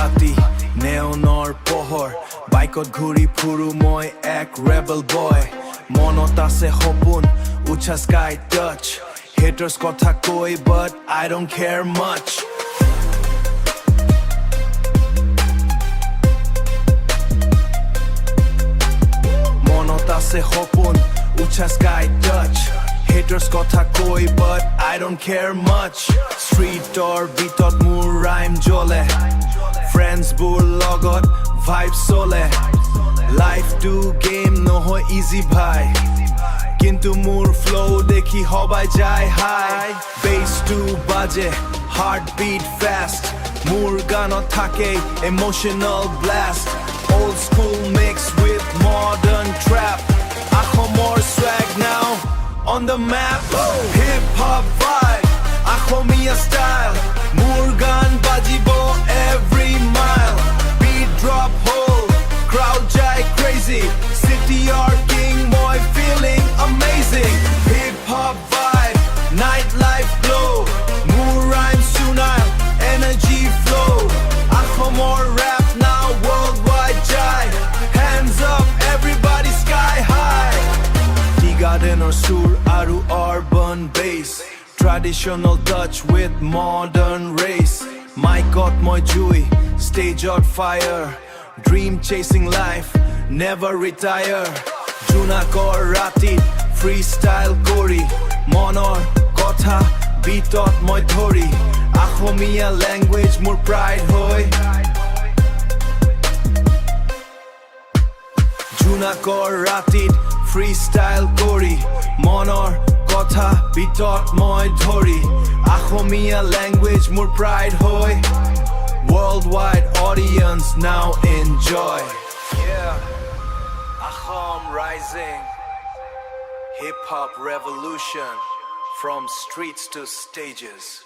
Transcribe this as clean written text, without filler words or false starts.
ৰাতি নেওনৰ পোহৰ বাইকত ঘূৰি ফুৰো মই এক ৰেবেল বয় মনত আছে সপোন উঠা স্কাই টাচ haters কথা কৈ but I don't care much মনত আছে সপোন উঠা স্কাই টাচ haters কথা কৈ but I don't care much streetor beatot মোৰ rhyme jole friends bur logot vibe sole life to game nohoy easy bhai কিন্তু মোৰ flow দেখি হবাই যায় high bass to baje heartbeat fast মোৰ গানত থাকে emotional blast old school mixed with modern trap Assamese swag now on the map hip hop vibe Assamese style মোৰ গান বাজিব every mile beat drop hole crowd jai crazy city or king boy feeling amazing hip hop vibe nightlife glow more rhymes tonight energy flow Assamese rap now worldwide jai hands up everybody sky high tea garden or sur aru urban bass traditional touch with modern race mic got moi jui stage on fire dream chasing life never retire junakor rati freestyle kori monor kotha beatot moi thori Assamese language more pride hoy junakor rati freestyle kori monor kotha beatot moi thori Assamese language more pride hoy worldwide audience now enjoy yeah Assam rising hip hop revolution from streets to stages